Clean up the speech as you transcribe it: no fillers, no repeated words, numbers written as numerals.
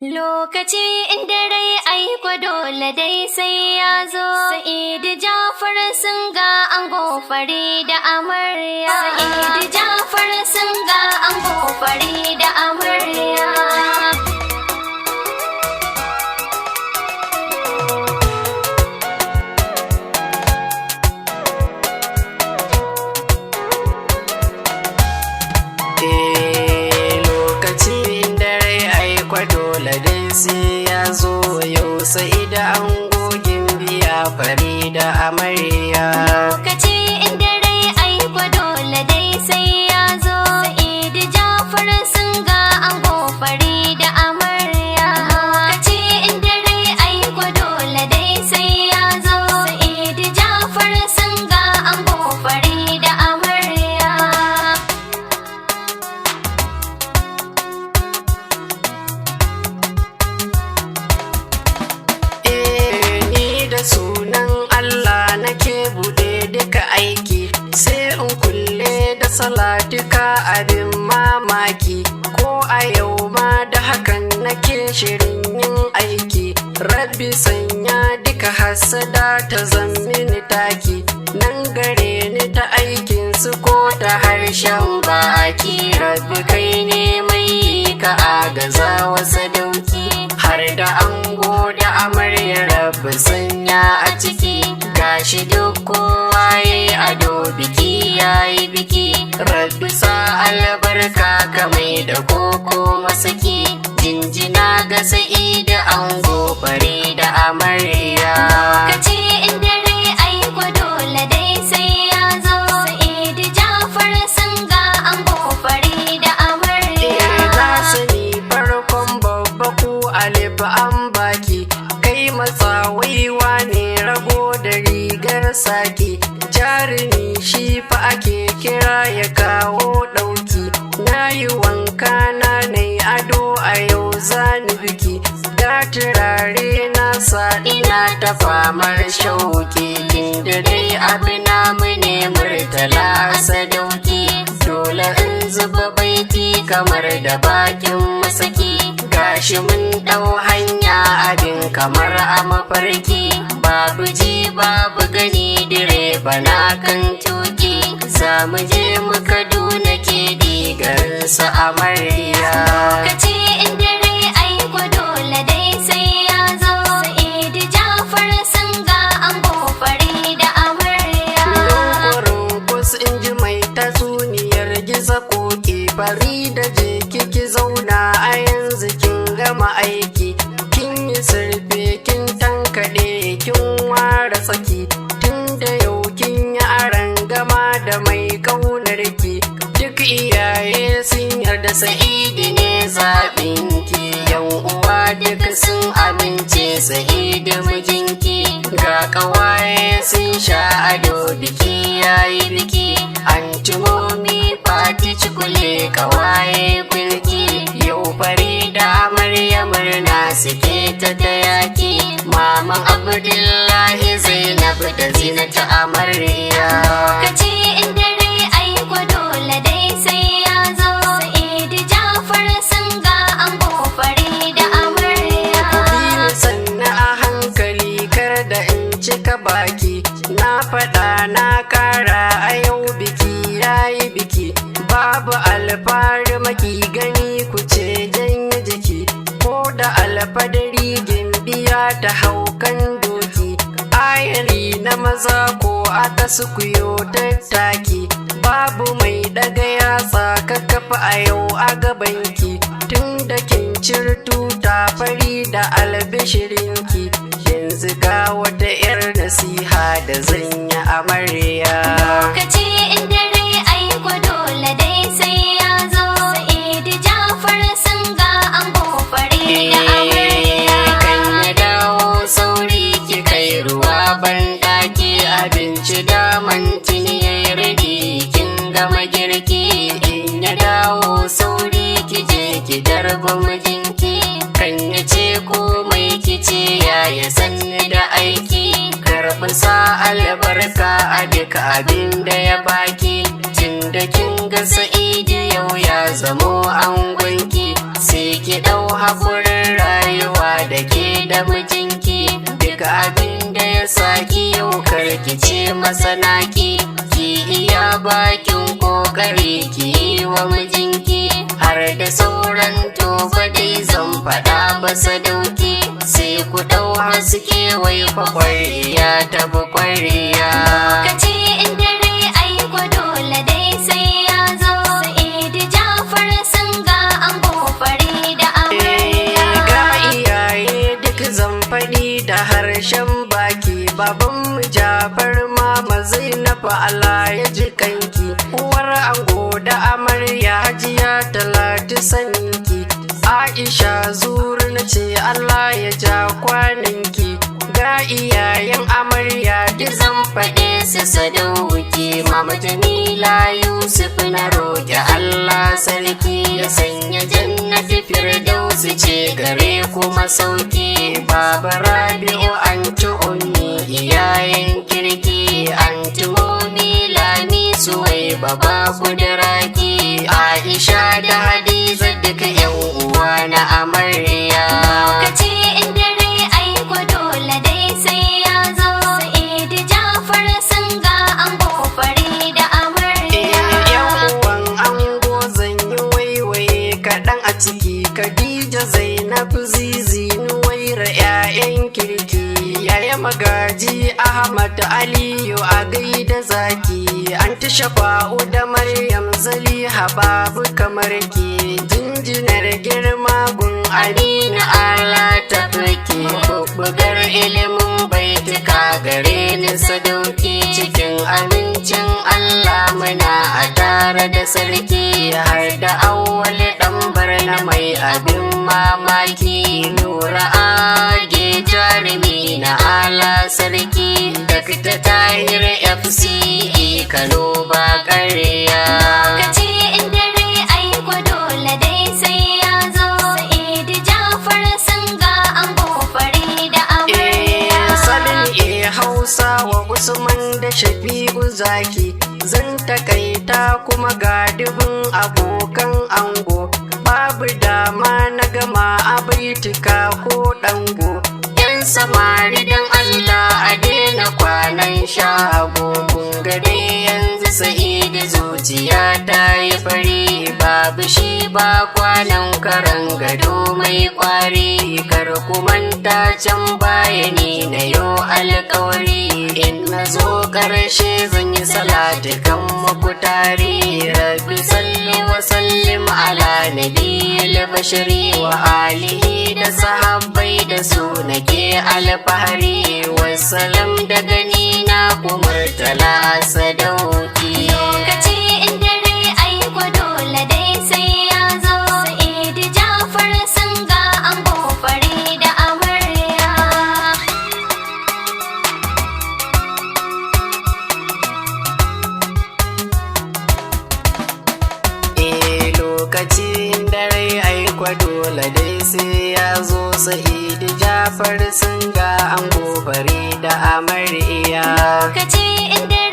Lokaci inda rai aiko dole dai sai ya zo. Sa'idu Jafar sun ga ango Farida amarya. Sa'idu Jafar sun ga ango Farida amarya. Sa'idu ango gimbiya Farida amarya. Lokaci inda rai aiko dole dai sai ya zo. Sa'idu Jafar sun ga ango Farida amarya. Lokaci inda rai aiko dole dai sai ya zo. Sa'idu Jafar sun ga ango Farida amarya. Sunan Allah nake bude duka aiki, sai in kulle da salatuka abin mamaki. Ko a yau ma da hakan nake shirin yin aiki. Rabbi sanya duka hasada ta zammini taki, nan gare ni ta aikin su ko ta harshen baki. Rabbi kai ne mai ka agaza wa sadauki, har da ango da amarya Rabbi sanya a ciki. Gashi duk kowa yayi ado biki yayi biki. Rabbi sa albarka ka mai da koko masaki. Jinjina ga Sa'idu ango Farida amarya. Lokaci inda rai aiko dole dai sai ya zo. Sa'idu Jafar sun ga ango Farida amarya. Na sani farkon babba ku alif an baki, kai matsawaiwa ne rago da rigar saki. Jarumi shi fa ake kira ya kawo ɗauki. Na yi wanka na nai ado a yau zani biki, da turare na sa ina ta famar shauki. Tunda dai abu namu ne Murtala Sadauki, dole in zuba baiti kamar da bakin masaki. Gashi mun ɗau hanya abin kamar a mafarki, babu ji babu gani direba na kan tuki. Za mu je mu Kaduna ke digarin su amarya. Lokaci inda rai aiko dole dai sai ya zo. Sa'idu Jafar sun ga ango Farida amarya. Lungurin in ji mai tatsuniyar gizo koki. Farida je kiki zauna a yanzu kin gama aiki. Kin yi surfe kin tankaɗe kin ware tsaki. Tunda yau kin yi aron gama da mai ƙaunar ki. Duk iyaye sun yarda Sa'idu ne zaɓinki. Yan uwa duk sun amince Sa'idu mijinki. Ga ƙawaye sun sha ado biki yayi biki. Antimomi Fati cikule ƙawaye kulki. Yau Farida amarya murna suke ta yaki. Maman Abdullahi Zainab da Zinata amarya. Lokaci inda rai aiko dole dai sai ya zo. Sa'idu Jafar sun ga ango Farida amarya. Biyu sanna a hankali kar da in cika baki. Na faɗa na ƙara a yau biki yayi biki. Babu alfahari maki gani ku ce janye jiki. Ko da alfadari gimbiya ta haukan doki. Ayari na maza ko aka sukuyo tattaki. Babu mai daga yatsa kakkafa a yau a gabanki. Tun da kin cirtu ta fari da albishirinki. Yanzu ga wata 'yar nasiha da zanya amarya. Lokaci inda rai aiko dole dai sai ya zo. Sa'idu Jafar sun ga ango Farida amarya. Kan ya dawo sauri ki kai ruwa banɗaki. Abinci daman tuni yayi radi kin gama girki. In ya dawo sauri ki je ki darba mijinki. Kan ya ce komai ki ce ya sanni da aiki. Karɓi sa albarka a duk abin da ya baki. Tunda kin ga Sa'idu yau ya zamo angonki, sai ki ɗau haƙurin da mijinki, duk abin da ya saki yau karkice masa naki, ki iya bakin kokari ki yi wa mijinki, har da sauran tofa dai zan faɗa ba sadauki, sai ku ɗau haske wai fa ƙwariya ta bi ƙwariya. Kace in dare ai ko dole dai sai ya zo, Sa'idu Jafar sun ga ango fari da amarya. Ga iyaye duk zan faɗi da harshen baki, baban Jafar mama Zainab Allah ya ji kanki, uwar ango da amarya Hajiya Talatu saninki, Aisha Zuru na ce Allah ya ja kwananki, ga iyayen amarya duk zan faɗe su sadauki, mama Jamila Yusuf na roƙi Allah sarki ya sanya jannati firdausi ce gare kuma sauki, baba Rabi'u anti ummi iyayen kirki, anti Momi Lami Suwai baba kudiraki, Aisha da Hadiza duka yan uwa na amarya. Kace in dare ai ko dole dai sai ya zo, Sa'idu Jafar sun ga ango fari da amarya. Yan uwan ango zan yi waiwaye kaɗan a ciki, Khadija Zainab Zizi Nuwaira 'ya'yan kirki, yaya magaji Ahmad Aliyu a gaida zaki, anti Shafa'u da Maryam Zaliha babu kamar ki, jinjinar girma gun Amina ala ta fake, bugar ilimin baitika gare ni sadauki, cikin amincin Allah muna a tare da sarki, har da awwal dan barna mai abin mamaki, Nura age jarumi na ala sarki, Dakta Tahir FCE Kano ba ƙarya. Kace in dare ai ko dole dai sai ya zo, Sa'idu Jafar sun ga ango fari da amarya. Sanin Hausa wa Usman da Shafi'u Zaki, zan takaita kuma ga dubin abokan ango, babu dama na gama a baitika ko ɗango, yan samari dan Allah a daina kwanan shago, kun ga dai yanzu Sa'idu zuciya ta yi fari, babu shi ba kwanan karan gado mai kwari, kar ku manta can bayani na yau alkawari, in na zo ƙarshe zan yi salati kan muku tare, rabbi salli wa sallim ala nabiyil bashari wa alihi da sahabbai da su nake alfahari, wassalam da gani na Murtala Sadauki. Kace in dare ai ko dole dai sai ya zo, Sa'idu Jafar sun ga ango fari da amarya. Lokacin dare ai kwa dole dai sai ya zo, Sa'idu Jafar sun ga ango fari da amarya. Kace in dare